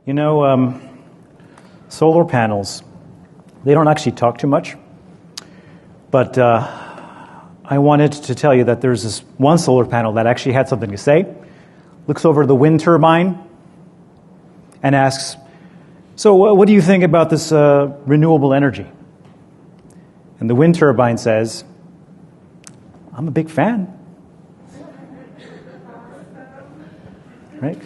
You know, solar panels, they don't actually talk too much, but I wanted to tell you that there's this one solar panel that actually had something to say, looks over the wind turbine and asks, so what do you think about this renewable energy? And the wind turbine says, I'm a big fan. Right?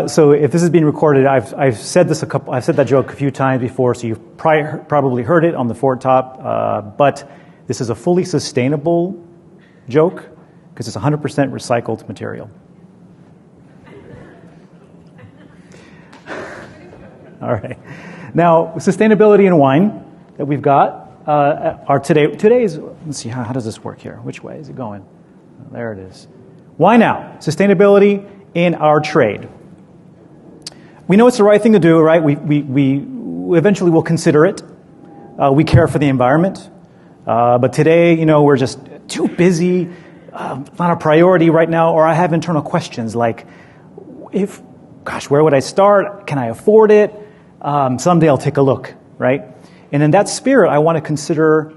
So if this is being recorded, I've said that joke a few times before, so you've probably heard it on the Fort Top. But this is a fully sustainable joke because it's 100% recycled material. All right. Now, sustainability in wine that we've got are today's. Let's see, how does this work here? Which way is it going? Oh, there it is. Why now? Sustainability in our trade. We know it's the right thing to do, right? We eventually will consider it. We care for the environment. But today, you know, we're just too busy, not a priority right now, or I have internal questions like, where would I start? Can I afford it? Someday I'll take a look, right? And in that spirit, I want to consider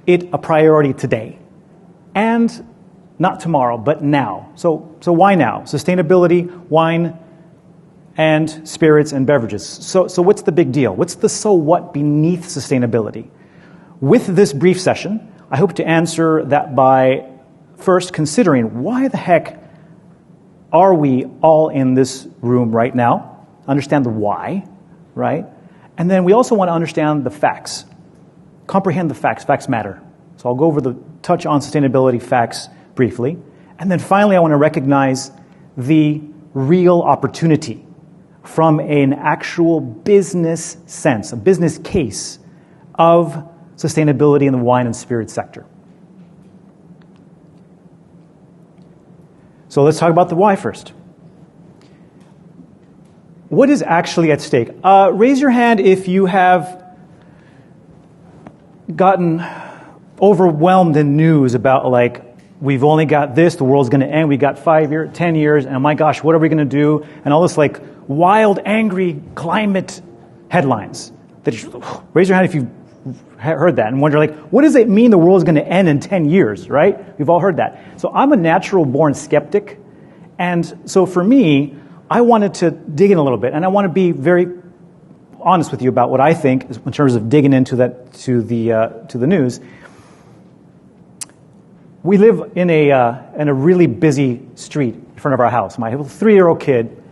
it a priority today. And not tomorrow, but now. So why now? Sustainability, wine, and spirits and beverages. So what's the big deal? What's the so what beneath sustainability? With this brief session, I hope to answer that by first considering why the heck are we all in this room right now? Understand the why, right? And then we also want to understand the facts. Comprehend the facts. Facts matter. So I'll go over touch on sustainability facts briefly. And then finally, I want to recognize the real opportunity from an actual business sense, a business case of sustainability in the wine and spirit sector. So let's talk about the why first. What is actually at stake? Raise your hand if you have gotten overwhelmed in news about, like, we've only got this, the world's going to end, we got 5 years, 10 years, and my gosh, what are we going to do? And all this, like, wild, angry climate headlines. Raise your hand if you've heard that and wonder, like, what does it mean the world is going to end in 10 years, right? We've all heard that. So I'm a natural-born skeptic, and so for me, I wanted to dig in a little bit, and I want to be very honest with you about what I think in terms of digging into that to the news. We live in a really busy street in front of our house. My 3-year-old kid,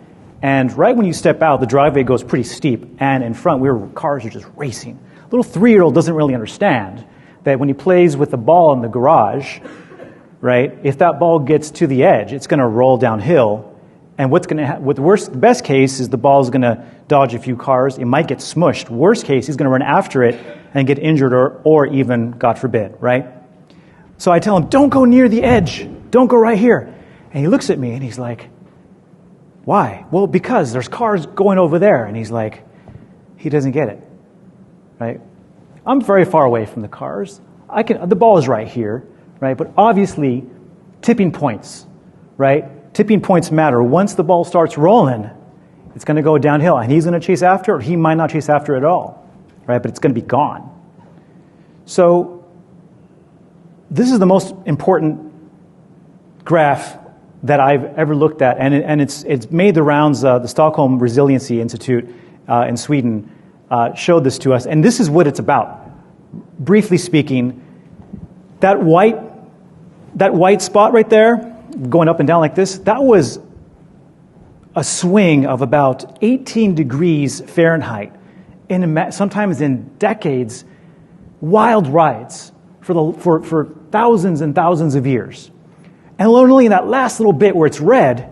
and right when you step out, the driveway goes pretty steep, and in front, cars are just racing. Little 3-year-old doesn't really understand that when he plays with the ball in the garage, right? If that ball gets to the edge, it's going to roll downhill. And what's going to best case is the ball is going to dodge a few cars. It might get smushed. Worst case, he's going to run after it and get injured or even, God forbid, right? So I tell him, don't go near the edge. Don't go right here. And he looks at me and he's like, why? Well, because there's cars going over there. And he's like, he doesn't get it, right? I'm very far away from the cars. The ball is right here, right? But obviously, tipping points, right? Tipping points matter. Once the ball starts rolling, it's going to go downhill, and he's going to chase after it, or he might not chase after it at all, right? But it's going to be gone. So this is the most important graph that I've ever looked at, and it's made the rounds. The Stockholm Resiliency Institute in Sweden showed this to us, and this is what it's about. Briefly speaking, that white spot right there, going up and down like this, that was a swing of about 18 degrees Fahrenheit, sometimes in decades, wild rides for thousands and thousands of years. And only in that last little bit where it's red,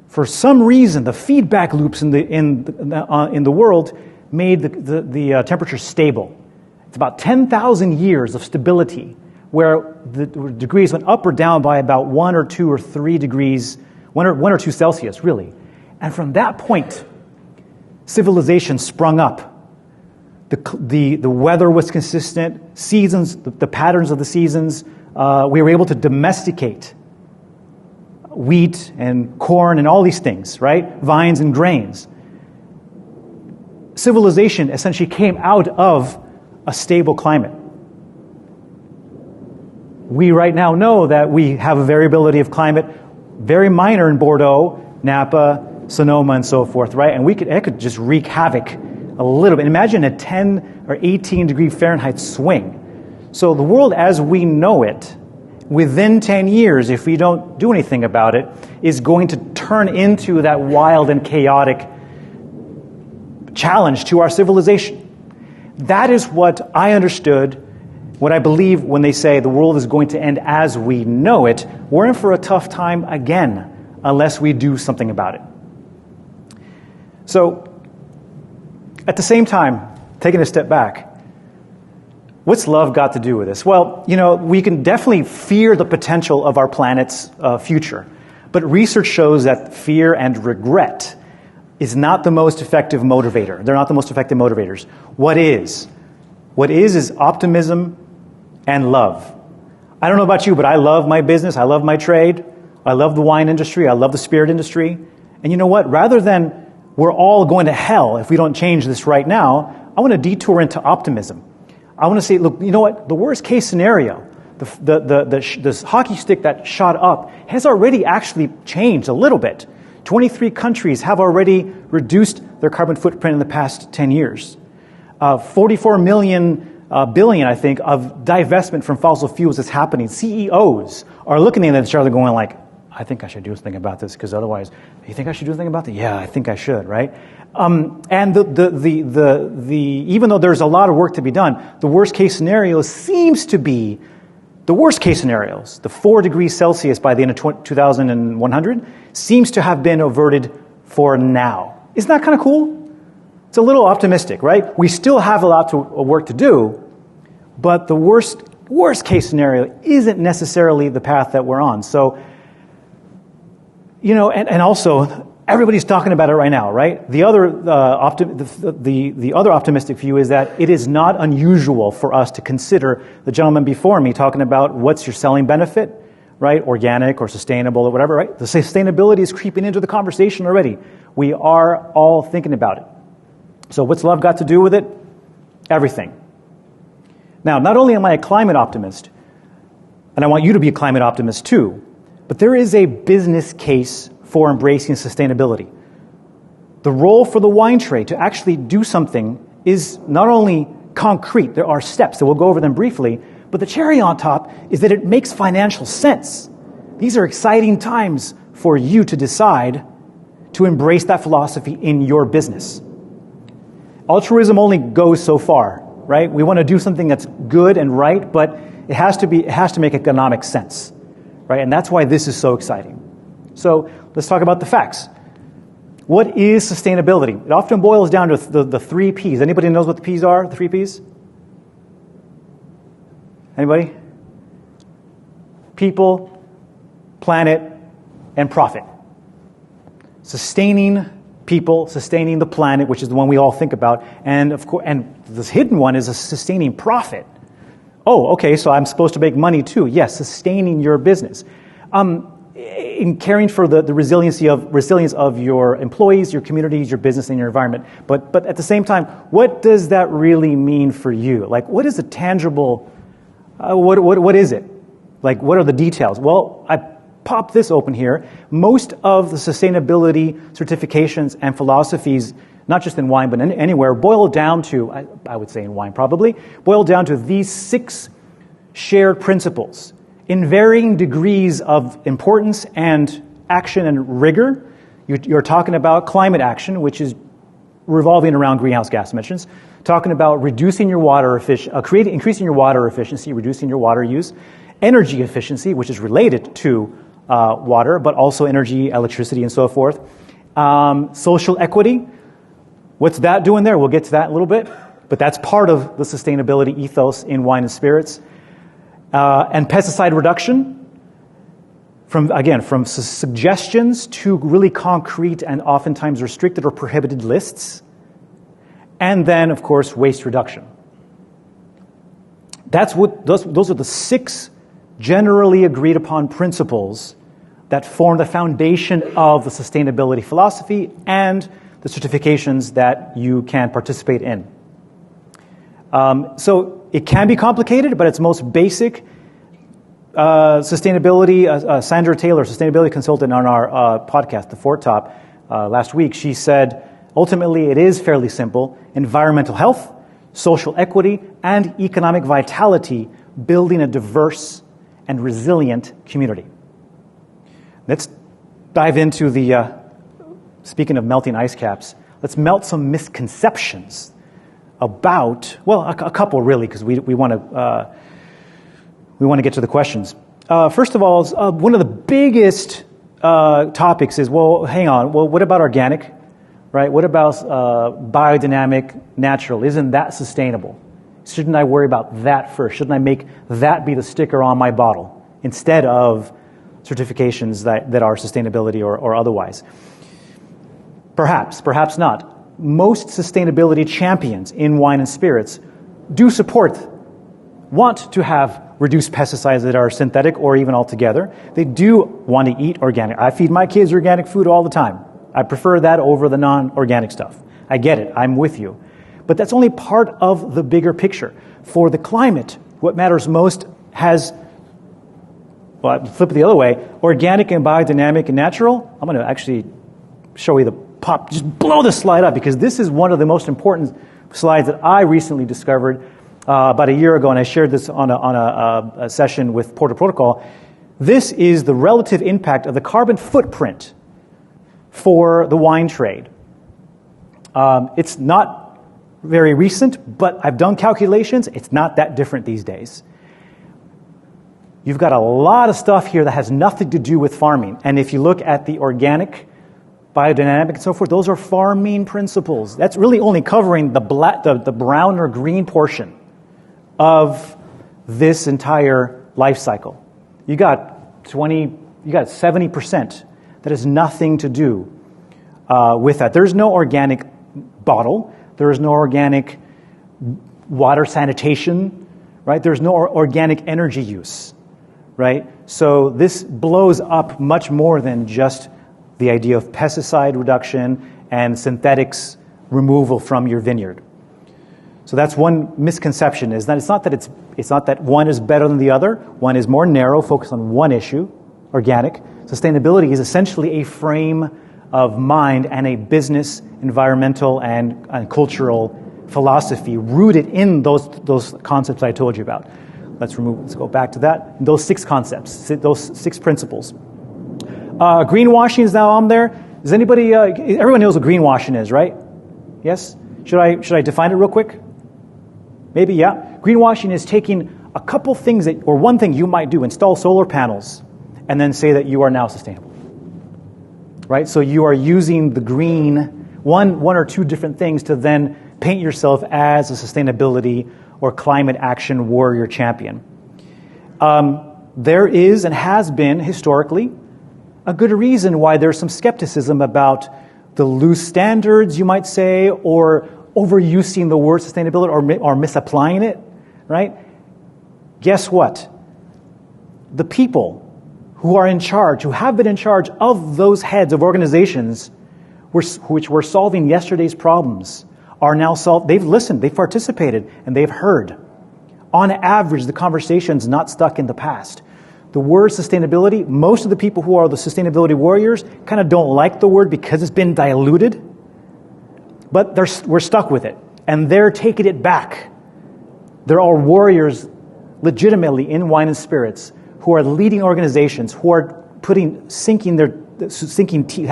for some reason, the feedback loops in the world made the temperature stable. It's about 10,000 years of stability where the degrees went up or down by about 1 or 2 or 3 degrees, 1 or 2 Celsius, really. And from that point, civilization sprung up. The weather was consistent, seasons, the patterns of the seasons. We were able to domesticate wheat and corn and all these things, right? Vines and grains. Civilization essentially came out of a stable climate. We right now know that we have a variability of climate, very minor in Bordeaux, Napa, Sonoma, and so forth, right? And it could just wreak havoc a little bit. Imagine a 10 or 18 degree Fahrenheit swing. So the world as we know it, within 10 years, if we don't do anything about it, is going to turn into that wild and chaotic challenge to our civilization. That is what I understood, what I believe when they say the world is going to end as we know it. We're in for a tough time again, unless we do something about it. So, at the same time, taking a step back, what's love got to do with this? Well, we can definitely fear the potential of our planet's future. But research shows that fear and regret is not the most effective motivator. They're not the most effective motivators. What is? What is optimism and love. I don't know about you, but I love my business. I love my trade. I love the wine industry. I love the spirit industry. And you know what? Rather than we're all going to hell if we don't change this right now, I want to detour into optimism. I want to say, look, you know what? The worst case scenario, the hockey stick that shot up has already actually changed a little bit. 23 countries have already reduced their carbon footprint in the past 10 years. 44 billion, I think, of divestment from fossil fuels is happening. CEOs are looking at each other going like, I think I should do something about this, because otherwise, you think I should do something about that? Yeah, I think I should, right? And even though there's a lot of work to be done, the worst case scenario seems to be the worst case scenarios. The 4 degrees Celsius by the end of 2100 seems to have been averted for now. Isn't that kind of cool? It's a little optimistic, right? We still have a lot of work to do, but the worst case scenario isn't necessarily the path that we're on. So, and also, everybody's talking about it right now, right? The other the other optimistic view is that it is not unusual for us to consider the gentleman before me talking about what's your selling benefit, right? Organic or sustainable or whatever, right? The sustainability is creeping into the conversation already. We are all thinking about it. So what's love got to do with it? Everything. Now, not only am I a climate optimist, and I want you to be a climate optimist too, but there is a business case for embracing sustainability. The role for the wine trade to actually do something is not only concrete, there are steps, that we'll go over them briefly, but the cherry on top is that it makes financial sense. These are exciting times for you to decide to embrace that philosophy in your business. Altruism only goes so far, right? We want to do something that's good and right, but it has to make economic sense, right? And that's why this is so exciting. So let's talk about the facts. What is sustainability? It often boils down to the 3 Ps. Anybody knows what the Ps are, the 3 Ps? Anybody? People, planet, and profit. Sustaining people, sustaining the planet, which is the one we all think about, and of course, and this hidden one is a sustaining profit. Oh, okay, so I'm supposed to make money too. Yes, sustaining your business. In caring for the resilience of your employees, your communities, your business, and your environment. But at the same time, what does that really mean for you? Like, what is a tangible? What is it? Like, what are the details? Well, I pop this open here. Most of the sustainability certifications and philosophies, not just in wine but anywhere, boil down to, I would say in wine probably, boil down to these 6 shared principles in varying degrees of importance and action and rigor. You're talking about climate action, which is revolving around greenhouse gas emissions, talking about reducing your water increasing your water efficiency, reducing your water use, energy efficiency, which is related to water, but also energy, electricity, and so forth. Social equity. What's that doing there? We'll get to that in a little bit. But that's part of the sustainability ethos in wine and spirits. And pesticide reduction, from suggestions to really concrete and oftentimes restricted or prohibited lists. And then, of course, waste reduction. Those are the 6 generally agreed upon principles that form the foundation of the sustainability philosophy and the certifications that you can participate in. So it can be complicated, but its most basic sustainability, Sandra Taylor, sustainability consultant on our podcast, The Fort Top, last week, she said, ultimately it is fairly simple. Environmental health, social equity, and economic vitality, building a diverse and resilient community. Let's dive into the, speaking of melting ice caps, let's melt some misconceptions about, well, a couple really, because we want to get to the questions. First of all, one of the biggest topics is, well, hang on, well, what about organic, right? What about biodynamic, natural? Isn't that sustainable? Shouldn't I worry about that first? Shouldn't I make that be the sticker on my bottle instead of certifications that are sustainability or otherwise? Perhaps, perhaps not. Most sustainability champions in wine and spirits do want to have reduced pesticides that are synthetic or even altogether. They do want to eat organic. I feed my kids organic food all the time. I prefer that over the non-organic stuff. I get it. I'm with you. But that's only part of the bigger picture. For the climate, what matters most has, well, flip it the other way, organic and biodynamic and natural. I'm going to actually show you just blow this slide up, because this is one of the most important slides that I recently discovered about a year ago, and I shared this on a session with Porter Protocol. This is the relative impact of the carbon footprint for the wine trade. It's not very recent, but I've done calculations. It's not that different these days. You've got a lot of stuff here that has nothing to do with farming. And if you look at the organic, biodynamic, and so forth, those are farming principles. That's really only covering the brown or green portion of this entire life cycle. You got 70% that has nothing to do with that. There's no organic bottle. There is no organic water sanitation, right? There's no organic energy use, right? So this blows up much more than just the idea of pesticide reduction and synthetics removal from your vineyard. So that's one misconception, is that it's not that one is better than the other. One is more narrow, focused on one issue, organic. Sustainability is essentially a frame of mind and a business, environmental, and cultural philosophy rooted in those concepts I told you about. Let's go back to that. Those 6 concepts, those 6 principles. Greenwashing is now on there. Does anybody? Everyone knows what greenwashing is, right? Yes. Should I define it real quick? Maybe, yeah. Greenwashing is taking a couple things or one thing you might do, install solar panels, and then say that you are now sustainable. Right? So you are using the green, one or two different things to then paint yourself as a sustainability or climate action warrior champion. There is and has been historically a good reason why there's some skepticism about the loose standards, you might say, or overusing the word sustainability or misapplying it, right? Guess what? The people who are in charge, who have been in charge of those heads of organizations which were solving yesterday's problems, are now they've listened, they've participated, and they've heard. On average, the conversation's not stuck in the past. The word sustainability, most of the people who are the sustainability warriors kind of don't like the word because it's been diluted, but we're stuck with it, and they're taking it back. There are warriors legitimately in wine and spirits who are leading organizations, who are sinking teeth,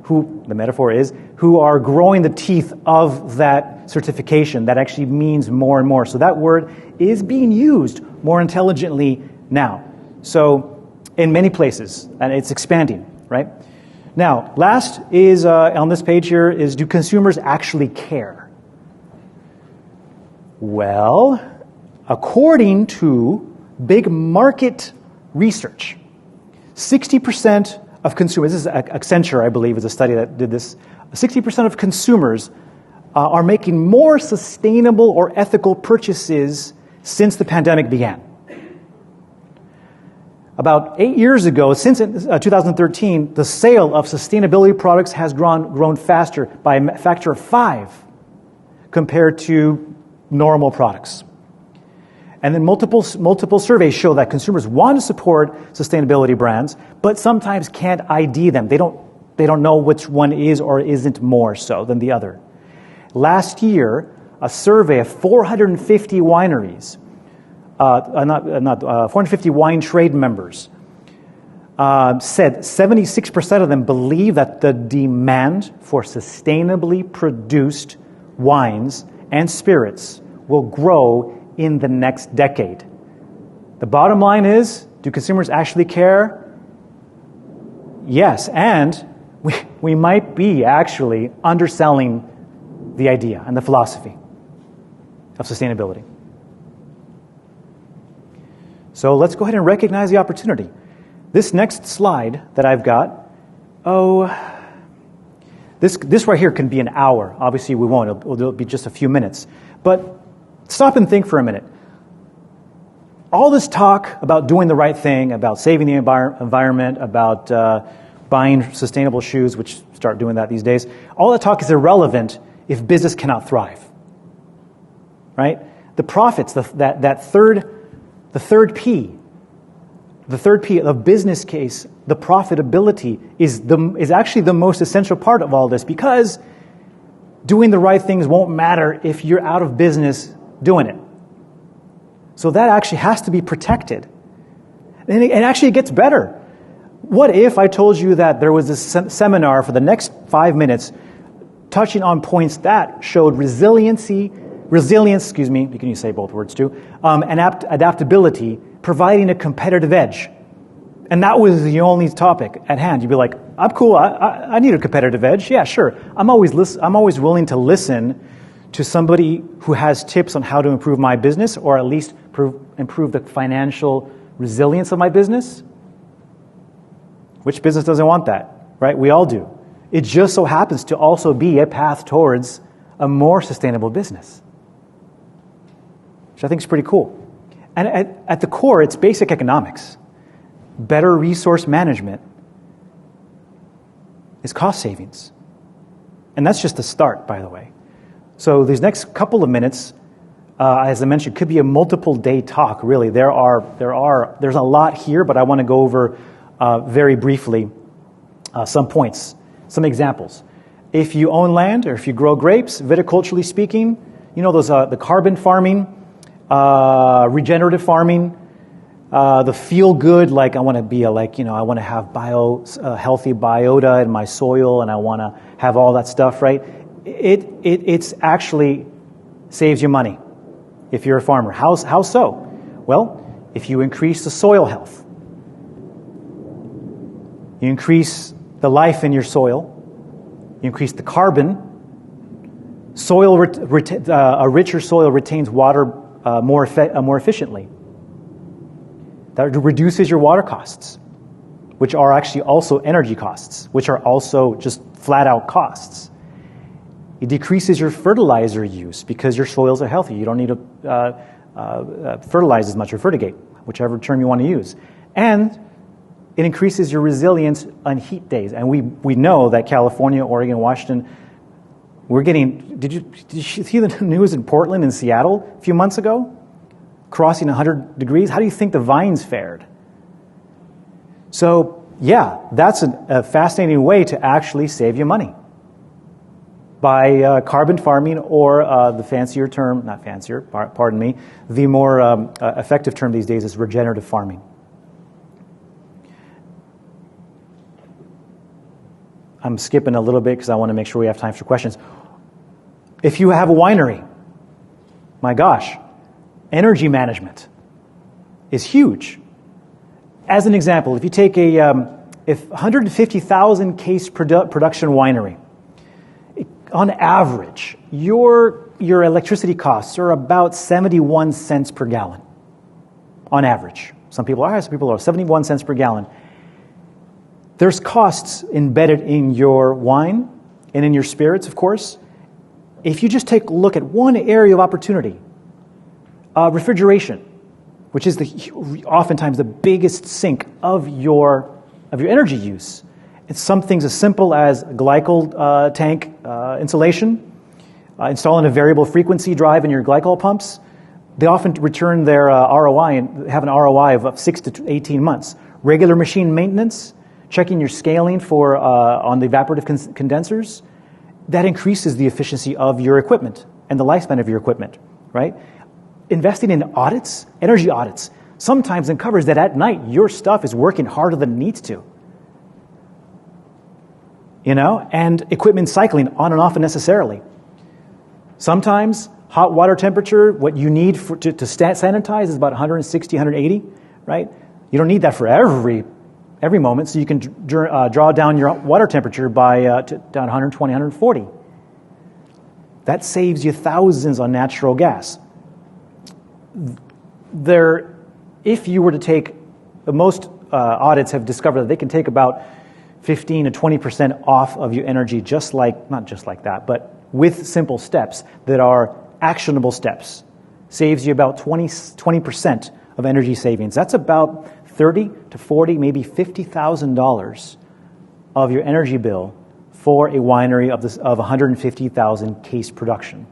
the metaphor is, who are growing the teeth of that certification that actually means more and more. So that word is being used more intelligently now. So in many places, and it's expanding, right? Now, last is on this page here is, do consumers actually care? Well, according to big market research, 60% of consumers, this is Accenture, I believe, is a study that did this, 60% of consumers are making more sustainable or ethical purchases since the pandemic began. About 8 years ago, since 2013, the sale of sustainability products has grown faster by a factor of 5 compared to normal products. And then multiple surveys show that consumers want to support sustainability brands, but sometimes can't ID them. They don't know which one is or isn't more so than the other. Last year, a survey of 450 wineries, 450 wine trade members, said 76% of them believe that the demand for sustainably produced wines and spirits will grow in the next decade. The bottom line is, do consumers actually care? Yes, and we might be actually underselling the idea and the philosophy of sustainability. So let's go ahead and recognize the opportunity. This next slide that I've got, this right here can be an hour. Obviously we won't, it'll be just a few minutes. But stop and think for a minute. All this talk about doing the right thing, about saving the environment, about buying sustainable shoes, which start doing that these days, all that talk is irrelevant if business cannot thrive, right? The profits, the third P of business case, the profitability is actually the most essential part of all this, because doing the right things won't matter if you're out of business doing it. So that actually has to be protected. And it actually gets better. What if I told you that there was this seminar for the next 5 minutes touching on points that showed resilience, you can say both words too, and adaptability, providing a competitive edge. And that was the only topic at hand. You'd be like, I'm cool, I need a competitive edge. Yeah, sure. I'm always willing to listen to somebody who has tips on how to improve my business, or at least improve the financial resilience of my business. Which business doesn't want that, right? We all do. It just so happens to also be a path towards a more sustainable business, which I think is pretty cool. And at the core, it's basic economics. Better resource management is cost savings. And that's just the start, by the way. So these next couple of minutes, as I mentioned, could be a multiple day talk, really. There's a lot here, but I want to go over very briefly some points, some examples. If you own land or if you grow grapes, viticulturally speaking, you know those the carbon farming, regenerative farming, the feel good, like I want to be I want to have healthy biota in my soil, and I want to have all that stuff, right? It's actually saves you money if you're a farmer. How so? Well, if you increase the soil health, you increase the life in your soil, you increase the carbon. A richer soil retains water more efficiently. That reduces your water costs, which are actually also energy costs, which are also just flat out costs. It decreases your fertilizer use because your soils are healthy. You don't need to fertilize as much, or fertigate, whichever term you want to use. And it increases your resilience on heat days. And we know that California, Oregon, Washington, we're getting, did you see the news in Portland and Seattle a few months ago? Crossing 100 degrees. How do you think the vines fared? So, yeah, that's a fascinating way to actually save you money. By carbon farming, or the fancier term, not fancier, pardon me, the more effective term these days is regenerative farming. I'm skipping a little bit because I want to make sure we have time for questions. If you have a winery, my gosh, energy management is huge. As an example, if you take a 150,000 case production winery, on average, your your electricity costs are about 71 cents per gallon on average. Some people are higher, some people are low. 71 cents per gallon. There's costs embedded in your wine and in your spirits, of course. If you just take a look at one area of opportunity, refrigeration, which is oftentimes the biggest sink of your energy use. It's some things as simple as glycol tank insulation, installing a variable frequency drive in your glycol pumps. They often return their ROI and have an ROI of 6 to 18 months. Regular machine maintenance, checking your scaling for on the evaporative condensers, that increases the efficiency of your equipment and the lifespan of your equipment, right? Investing in audits, energy audits, sometimes uncovers that at night your stuff is working harder than it needs to. And equipment cycling on and off unnecessarily. Sometimes hot water temperature, what you need to sanitize is about 160, 180, right? You don't need that for every moment, so you can draw down your water temperature by down 120, 140. That saves you thousands on natural gas. If you were to take, most audits have discovered that they can take about 15 to 20% off of your energy, not just like that, but with simple steps that are actionable steps. Saves you about 20% of energy savings. That's about $30 to $40, maybe $50,000 of your energy bill for a winery of 150,000 case production.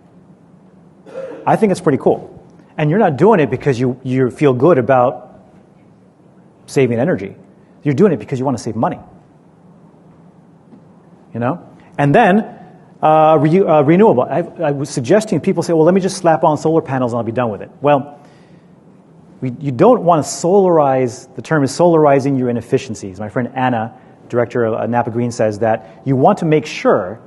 I think it's pretty cool. And you're not doing it because you feel good about saving energy. You're doing it because you want to save money. And then renewable. I was suggesting people say, well, let me just slap on solar panels and I'll be done with it. Well, you don't want to solarize. The term is solarizing your inefficiencies. My friend Anna, director of Napa Green, says that you want to make sure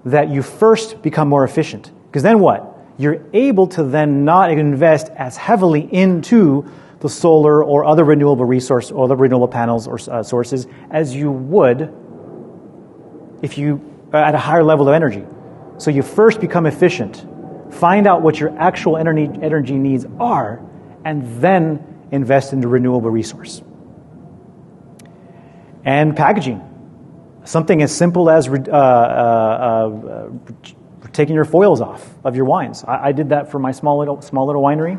that you first become more efficient. Because then what? You're able to then not invest as heavily into the solar or other renewable resource or the renewable panels or sources as you would if you are at a higher level of energy. So you first become efficient, find out what your actual energy needs are, and then invest in the renewable resource. And packaging. Something as simple as taking your foils off of your wines. I did that for my small little winery.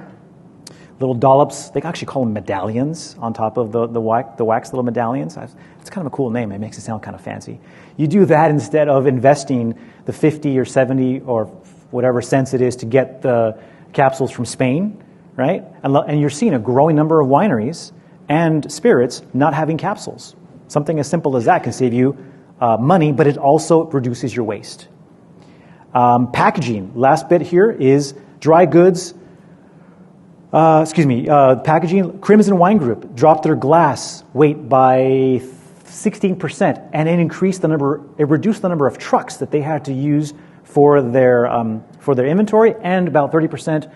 Little dollops, they actually call them medallions on top of the wax little medallions. It's kind of a cool name. It makes it sound kind of fancy. You do that instead of investing the 50 or 70 or whatever cents it is to get the capsules from Spain, right? And you're seeing a growing number of wineries and spirits not having capsules. Something as simple as that can save you money, but it also reduces your waste. Packaging. Last bit here is dry goods. Packaging. Crimson Wine Group dropped their glass weight by 16%, and it reduced the number of trucks that they had to use for their inventory, and about 30%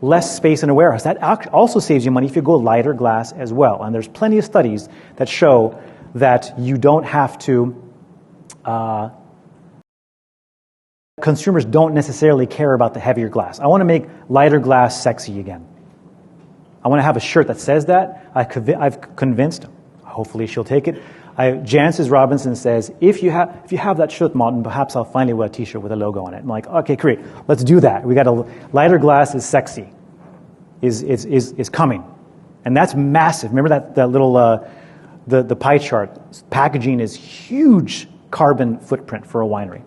less space in a warehouse. That also saves you money if you go lighter glass as well. And there's plenty of studies that show that you don't have to. Consumers don't necessarily care about the heavier glass. I want to make lighter glass sexy again. I want to have a shirt that says that. I've convinced, hopefully she'll take it. Jancis Robinson says, if you have that shirt, Martin, perhaps I'll finally wear a t-shirt with a logo on it. I'm like, okay, great, let's do that. We got a lighter glass is sexy, is coming. And that's massive. Remember that little, the pie chart. Packaging is huge carbon footprint for a winery.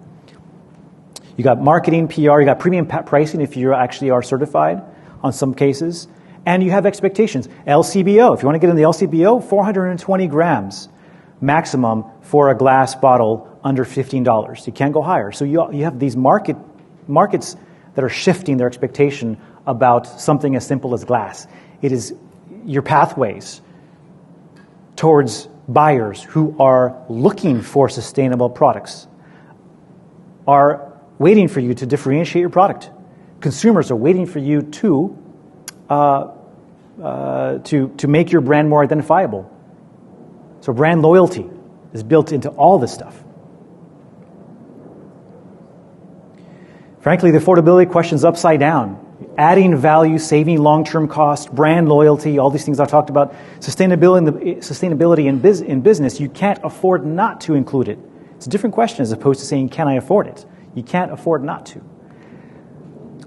You got marketing, PR, you got premium pricing if you actually are certified on some cases. And you have expectations. LCBO, if you want to get in the LCBO, 420 grams maximum for a glass bottle under $15. You can't go higher. So you have these markets that are shifting their expectation about something as simple as glass. It is your pathways towards buyers who are looking for sustainable products are waiting for you to differentiate your product. Consumers are waiting for you to make your brand more identifiable. So brand loyalty is built into all this stuff. Frankly, the affordability question's upside down. Adding value, saving long-term costs, brand loyalty, all these things I've talked about. Sustainability in business, you can't afford not to include it. It's a different question as opposed to saying, can I afford it? You can't afford not to.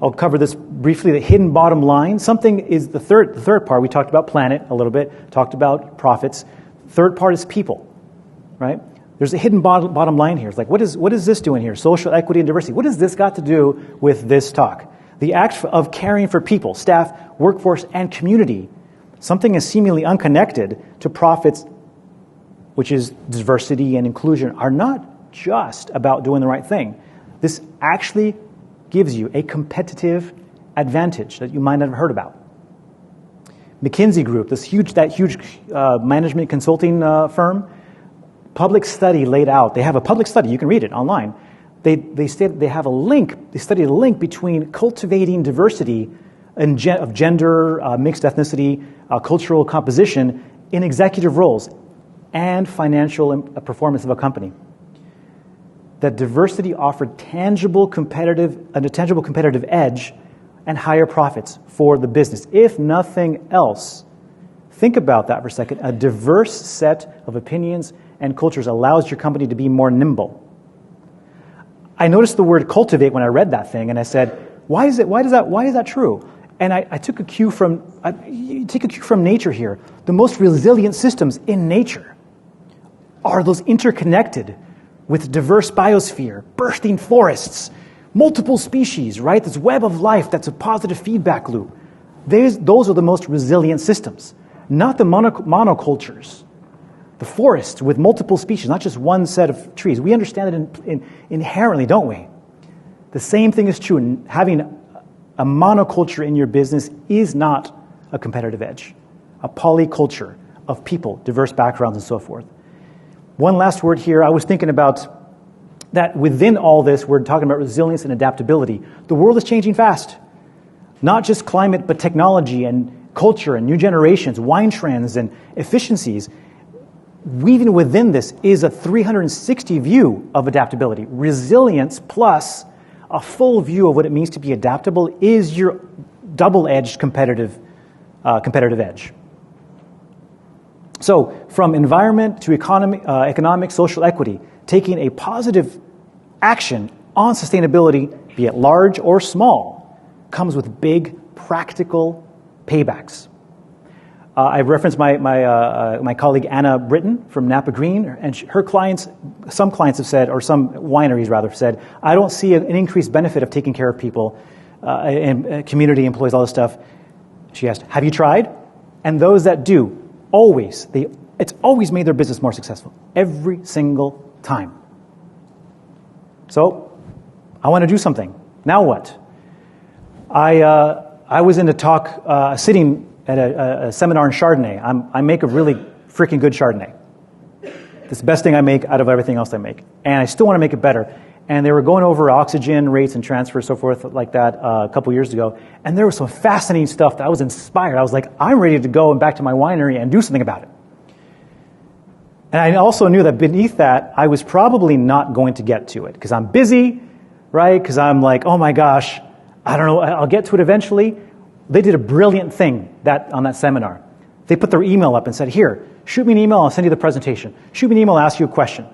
I'll cover this briefly, the hidden bottom line. Something is the third part. We talked about planet a little bit, talked about profits. Third part is people, right? There's a hidden bottom line here. It's like, what is this doing here? Social equity and diversity. What has this got to do with this talk? The act of caring for people, staff, workforce, and community. Something is seemingly unconnected to profits, which is diversity and inclusion, are not just about doing the right thing. This actually gives you a competitive advantage that you might not have heard about. McKinsey Group, that huge management consulting firm, public study laid out. They have a public study. You can read it online. They have a link. They studied a link between cultivating diversity of gender, mixed ethnicity, cultural composition in executive roles and financial performance of a company. That diversity offered a tangible competitive edge and higher profits for the business. If nothing else, think about that for a second. A diverse set of opinions and cultures allows your company to be more nimble. I noticed the word cultivate when I read that thing, and I said, why is that true? And I took a cue from nature here. The most resilient systems in nature are those interconnected with diverse biosphere, bursting forests, multiple species, right? This web of life that's a positive feedback loop. Those are the most resilient systems, not the monocultures. The forest with multiple species, not just one set of trees. We understand it inherently, don't we? The same thing is true. Having a monoculture in your business is not a competitive edge. A polyculture of people, diverse backgrounds, and so forth. One last word here. I was thinking about that within all this, we're talking about resilience and adaptability. The world is changing fast. Not just climate, but technology and culture and new generations, wine trends and efficiencies. Weaving within this is a 360 view of adaptability. Resilience plus a full view of what it means to be adaptable is your double-edged competitive edge. So, from environment to economic, social equity, taking a positive action on sustainability, be it large or small, comes with big, practical paybacks. I referenced my colleague Anna Britton from Napa Green, and her clients, some clients have said, or some wineries rather, have said, I don't see an increased benefit of taking care of people and community employees, all this stuff. She asked, have you tried? And those that do, it's always made their business more successful, every single time. So, I want to do something. Now what? I was in a talk, sitting at a seminar in Chardonnay. I make a really freaking good Chardonnay. It's the best thing I make out of everything else I make. And I still want to make it better. And they were going over oxygen rates and transfer, so forth, like that a couple years ago. And there was some fascinating stuff that I was inspired. I was like, I'm ready to go and back to my winery and do something about it. And I also knew that beneath that, I was probably not going to get to it because I'm busy, right? Because I'm like, oh my gosh, I don't know, I'll get to it eventually. They did a brilliant thing on that seminar. They put their email up and said, here, shoot me an email, I'll send you the presentation. Shoot me an email, I'll ask you a question.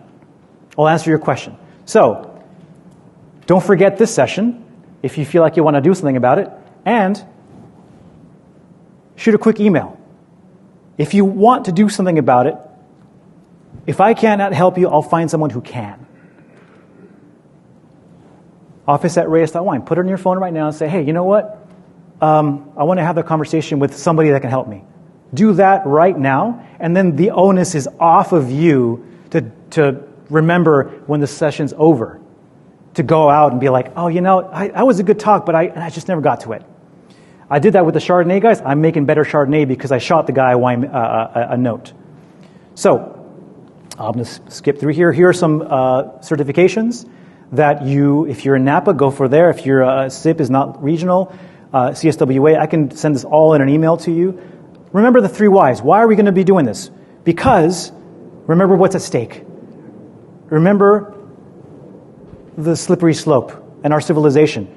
I'll answer your question. So, don't forget this session if you feel like you want to do something about it, and shoot a quick email. If you want to do something about it, if I cannot help you, I'll find someone who can. office@reyes.wine. Put it on your phone right now and say, hey, you know what? I want to have a conversation with somebody that can help me. Do that right now, and then the onus is off of you to remember when the session's over, to go out and be like, oh, you know, I was a good talk, but I just never got to it. I did that with the Chardonnay guys. I'm making better Chardonnay because I shot the guy a note. So, I'm going to skip through here. Here are some certifications that if you're in Napa, go for there. If your SIP is not regional, CSWA, I can send this all in an email to you. Remember the 3 whys. Why are we going to be doing this? Because, remember what's at stake. Remember the slippery slope and our civilization.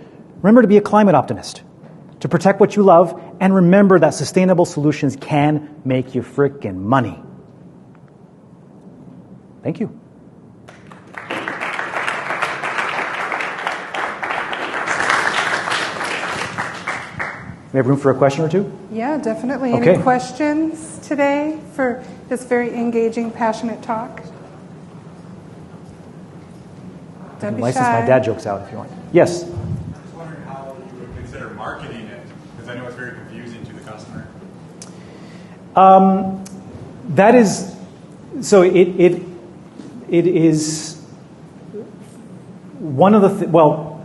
Remember to be a climate optimist, to protect what you love, and remember that sustainable solutions can make you frickin' money. Thank you. We have room for a question or two? Yeah, definitely. Okay. Any questions today for this very engaging, passionate talk? Don't be License shy. my dad jokes out if you want. Yes? I was wondering how you would consider marketing it, because I know it's very confusing to the customer. That is, so it is one of the, well,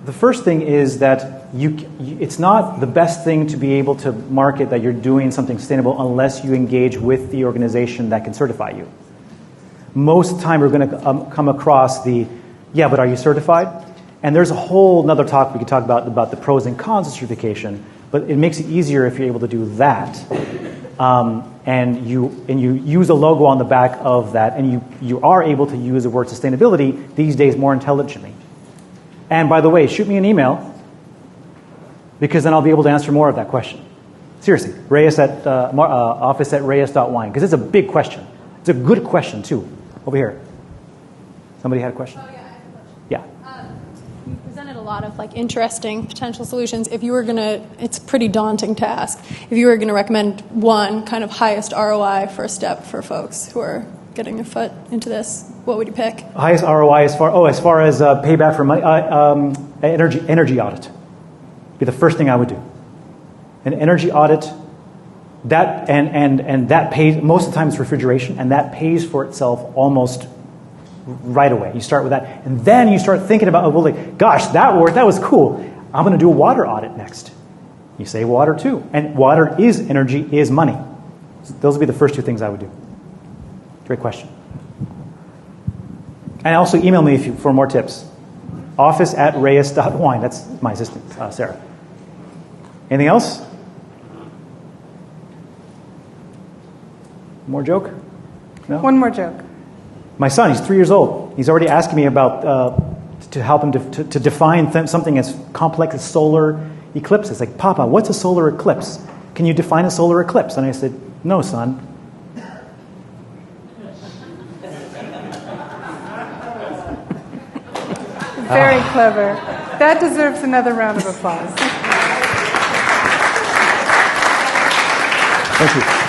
the first thing is that it's not the best thing to be able to market that you're doing something sustainable unless you engage with the organization that can certify you. Most of the time we're going to come across yeah, but are you certified? And there's a whole another talk we could talk about the pros and cons of certification, but it makes it easier if you're able to do that. And you use a logo on the back of that, and you are able to use the word sustainability these days more intelligently. And by the way, shoot me an email, because then I'll be able to answer more of that question. Seriously, Reyes at office at reyes.wine, because it's a big question. It's a good question too. Over here. Somebody had a question? Oh, yeah, I have a question. Yeah. You presented a lot of interesting potential solutions. If you were going to, it's a pretty daunting task. If you were going to recommend one kind of highest ROI first step for folks who are getting their foot into this, what would you pick? Highest ROI as far as payback for money, energy audit. Be the first thing I would do. An energy audit, that and that pays, most of the time it's refrigeration, and that pays for itself almost right away. You start with that, and then you start thinking about, gosh, that worked, that was cool. I'm going to do a water audit next. You save water too, and water is energy, is money. Those would be the first two things I would do. Great question. And also email me for more tips. office@reyes.wine. That's my assistant, Sarah. Anything else? More joke? No? One more joke. My son, he's 3 years old. He's already asking me about to help him to define something as complex as solar eclipse. It's like, Papa, what's a solar eclipse? Can you define a solar eclipse? And I said, no, son. Very clever. That deserves another round of applause. Thank you.